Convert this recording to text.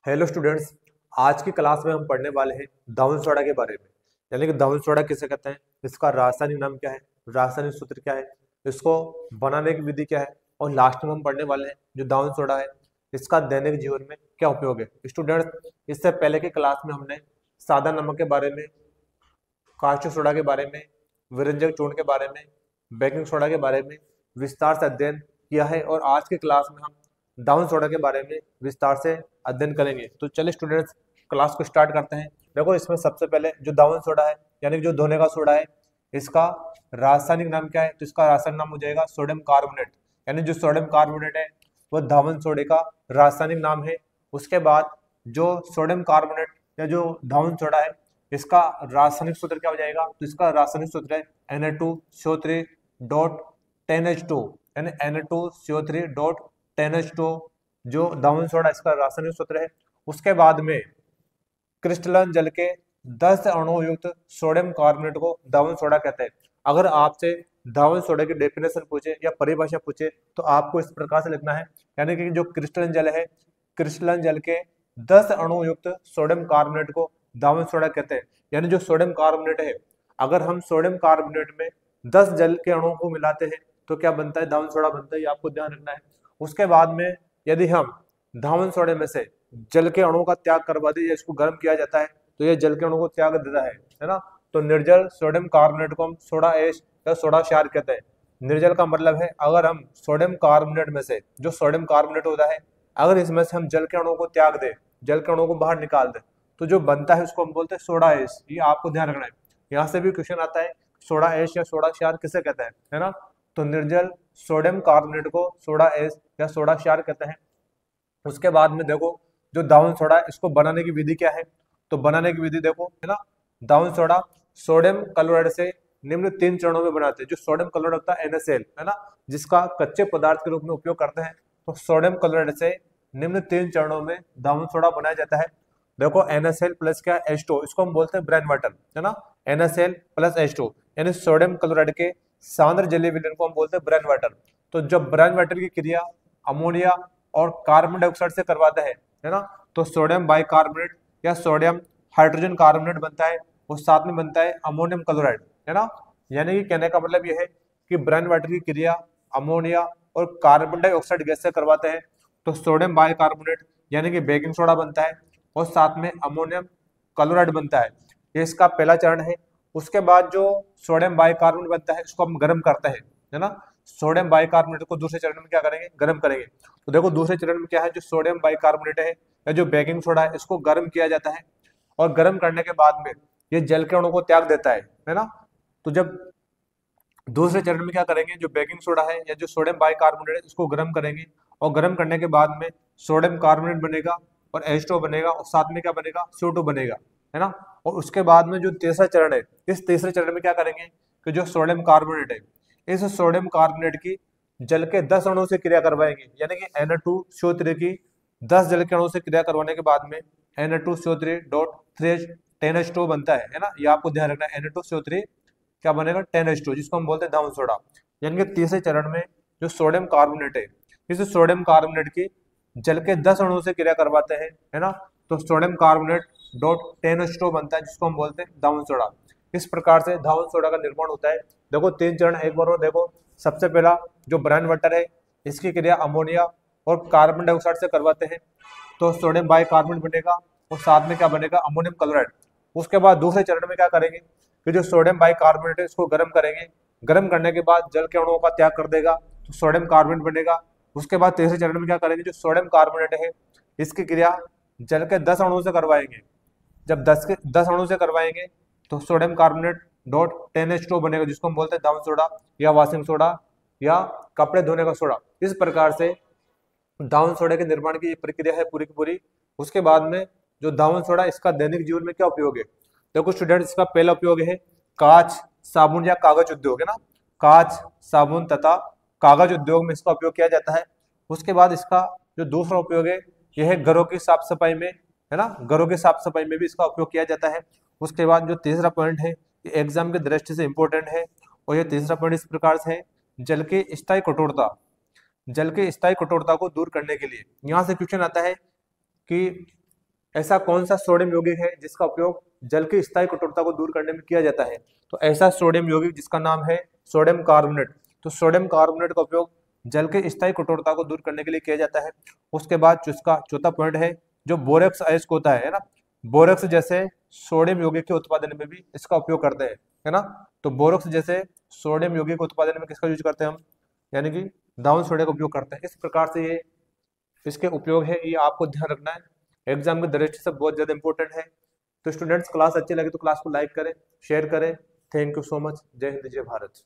Hello students. आज की class में हम पढ़ने वाले हैं दाउन सोडा के बारे में। यानी कि दाउन सोडा किसे कहते हैं, इसका रासायनिक नाम क्या है, रासायनिक सूत्र क्या है, इसको बनाने की विधि क्या है, और लास्ट में हम पढ़ने वाले हैं जो दाउन सोडा है इसका दैनिक जीवन में क्या उपयोग है। स्टूडेंट्स, इससे पहले की क्लास में हमने सादा नमक के बारे में, कास्टिक सोडा के बारे में, विरंजक चूर्ण के बारे में, बेकिंग सोडा के बारे में विस्तार से अध्ययन किया है और आज की क्लास में हम डाउन सोडा के बारे में विस्तार से अध्ययन करेंगे। तो चलिए स्टूडेंट्स, क्लास को स्टार्ट करते हैं। देखो, इसमें सबसे पहले जो डाउन सोडा है यानी कि जो धोने का सोडा है, इसका रासायनिक नाम क्या है? तो इसका रासायनिक नाम हो जाएगा सोडियम कार्बोनेट। यानी जो सोडियम कार्बोनेट है वह धावन सोडे का रासायनिक नाम है। उसके बाद जो सोडियम कार्बोनेट या जो धावन सोडा है, इसका रासायनिक सूत्र क्या हो जाएगा? तो इसका रासायनिक सूत्र है Na2CO3.10H2, यानी Na2CO3.10H2 जो दावन सोडा इसका रासायनिक सूत्र है। उसके बाद में क्रिस्टलन जल के 10 अणु युक्त सोडियम कार्बोनेट को दावन सोडा कहते हैं। अगर आपसे दावन सोडा की डेफिनेशन पूछे या परिभाषा पूछे तो आपको इस प्रकार से लिखना है, यानी कि जो क्रिस्टलन जल है, क्रिस्टलन जल के 10 अणु युक्त सोडियम कार्बोनेट को दावन सोडा कहते हैं। यानी जो सोडियम कार्बोनेट है, अगर हम सोडियम कार्बोनेट में 10 जल के अणुओं को मिलाते हैं तो क्या बनता है? दावन सोडा बनता है। ये आपको ध्यान रखना है। उसके बाद में यदि हम धावन सोडे में से जल के अणुओं का त्याग करवा दें या इसको गर्म किया जाता है तो ये जल के अणु को त्याग देता है ना। तो निर्जल सोडियम कार्बोनेट को हम सोडा एश या सोडा क्षार कहते हैं। निर्जल का मतलब है अगर हम सोडियम कार्बोनेट में से, जो सोडियम कार्बोनेट होता है, अगर इसमें से हम जल के अणुओं को त्याग दें, जल के अणुओं को बाहर निकाल दें, तो जो बनता है उसको हम बोलते हैं सोडा एश। ये आपको ध्यान रखना है। यहाँ से भी क्वेश्चन आता है सोडा एश या सोडा क्षार किसे कहते हैं, है ना। तो निर्जल सोडियम कार्बोनेट को सोडा एश या सोडा क्षार कहते हैं। उसके बाद में देखो, जो दाउन सोडा है इसको बनाने की विधि क्या है? तो बनाने की विधि देखो, है ना। दाउन सोडा सोडियम क्लोराइड से निम्न 3 चरणों में बनाते हैं। जो सोडियम क्लोराइड होता है NaCl, है ना, जिसका कच्चे पदार्थ के रूप में उपयोग करते हैं। तो सोडियम क्लोराइड से निम्न 3 चरणों में दाउन सोडा बनाया जाता है। देखो, NaCl प्लस क्या? H2, इसको हम बोलते हैं ब्रेन वाटर, है ना। NaCl प्लस H2 यानी सोडियम क्लोराइड के सांद्र जलीय विलयन को हम बोलते हैं ब्रेन वाटर। तो जब ब्रेन वाटर की क्रिया अमोनिया और कार्बन डाइऑक्साइड से करवाता है ना, तो सोडियम बाइकार्बोनेट या सोडियम हाइड्रोजन कार्बोनेट बनता है और साथ में बनता है अमोनियम क्लोराइड, है ना। यानी कि कहने का मतलब यह है कि ब्रेन वाटर की क्रिया अमोनिया और कार्बन डाइऑक्साइड गैस से करवाते हैं तो सोडियम बाइकार्बोनेट यानी कि बेकिंग सोडा बनता है और साथ में अमोनियम क्लोराइड बनता है। ये इसका पहला चरण है। उसके बाद जो सोडियम बाइकार्बोनेट बनता है इसको हम गर्म करते हैं, है ना। सोडियम बाइकार्बोनेट को दूसरे चरण में क्या करेंगे? गर्म करेंगे। तो देखो, दूसरे चरण में क्या है? जो सोडियम बाइकार्बोनेट है या जो बेकिंग सोडा है इसको गर्म किया जाता है और गर्म करने के बाद में ये जल के अणु को त्याग देता है ना। तो जब दूसरे चरण में क्या करेंगे? जो बेकिंग सोडा है या जो सोडियम बाइकार्बोनेट है इसको गर्म करेंगे और गर्म करने के बाद में सोडियम कार्बोनेट बनेगा और H2 बनेगा और साथ में क्या बनेगा? CO2 बनेगा, है ना। और उसके बाद में जो तीसरा चरण है, इस तीसरे चरण में क्या करेंगे कि जो सोडियम कार्बोनेट है, इस सोडियम कार्बोनेट की जल के 10 अणु से क्रिया करवाएंगे। यानी कि Na2CO3 की 10 जल के अणु से क्रिया करवाने के बाद में Na2CO3.3H10H2 बनता है ना। ये आपको ध्यान रखना है। Na2CO3 क्या बनेगा? 10H2, जिसको हम बोलते हैं दाउन सोडा। यानी कि तीसरे चरण में जो सोडियम कार्बोनेट है, इस सोडियम कार्बोनेट की जल के 10 अणु से क्रिया करवाते हैं, है ना। तो सोडियम कार्बोनेट डॉट 10H2 बनता है, जिसको हम बोलते हैं दाउन सोडा। इस प्रकार से दाउन सोडा का निर्माण होता है। देखो, 3 चरण एक बार और देखो। सबसे पहला जो ब्राउन वाटर है, इसकी क्रिया अमोनिया और कार्बन डाइऑक्साइड से करवाते हैं तो सोडियम बाइकार्बोनेट बनेगा और साथ में क्या बनेगा? Ammonium chloride. उसके बाद दूसरे चरण में क्या करेंगे कि जो सोडियम बाइकार्बोनेट है इसको गर्म करेंगे। गर्म करने के बाद जल के अणुओं का त्याग कर देगा तो सोडियम कार्बोनेट बनेगा। उसके बाद तीसरे चरण में क्या करेंगे? जो सोडियम कार्बोनेट है इसकी क्रिया जल के 10 अणुओं से करवाएंगे। जब 10 अणु से करवाएंगे तो सोडियम कार्बोनेट डॉट 10H2 बनेगा, जिसको हम बोलते हैं दाउन सोडा या वॉशिंग सोडा या कपड़े धोने का सोडा। इस प्रकार से दाउन सोडा के निर्माण की प्रक्रिया है पूरी की पूरी। उसके बाद में जो दाउन सोडा, इसका दैनिक जीवन में क्या उपयोग है? देखो स्टूडेंट्स, इसका पहला उपयोग है कांच, साबुन या कागज उद्योग, है ना। कांच, साबुन तथा कागज उद्योग में इसका उपयोग किया जाता है। उसके बाद इसका जो दूसरा उपयोग है यह है घरों की साफ सफाई में, है ना। घरों की साफ सफाई में भी इसका उपयोग किया जाता है। उसके बाद जो तीसरा पॉइंट है, ये एग्जाम की दृष्टि से इंपॉर्टेंट है और ये तीसरा पॉइंट इस प्रकार से है, जल की स्थायी कठोरता। जल की स्थायी कठोरता को दूर करने के लिए यहाँ से क्वेश्चन आता है कि ऐसा कौन सा सोडियम यौगिक है जिसका उपयोग जल की स्थायी कठोरता को दूर करने में किया जाता है? तो ऐसा सोडियम यौगिक जिसका नाम है सोडियम कार्बोनेट। तो सोडियम कार्बोनेट का उपयोग जल के स्थायी कठोरता को दूर करने के लिए किया जाता है। उसके बाद जिसका चौथा पॉइंट है जो बोरेक्स अयस्क होता है ना, बोरेक्स जैसे सोडियम यौगिक के उत्पादन में भी इसका उपयोग करते हैं, है ना। तो बोरेक्स जैसे सोडियम यौगिक के उत्पादन में किसका यूज करते हैं हम, यानी कि दाउन सोडा का उपयोग करते हैं। इस प्रकार से ये इसके उपयोग है, ये आपको ध्यान रखना है, एग्जाम की दृष्टि से बहुत ज्यादा इंपॉर्टेंट है। तो स्टूडेंट्स क्लास अच्छी लगे तो क्लास को लाइक करें, शेयर करें। Thank you so much. जय हिंद, जय भारत।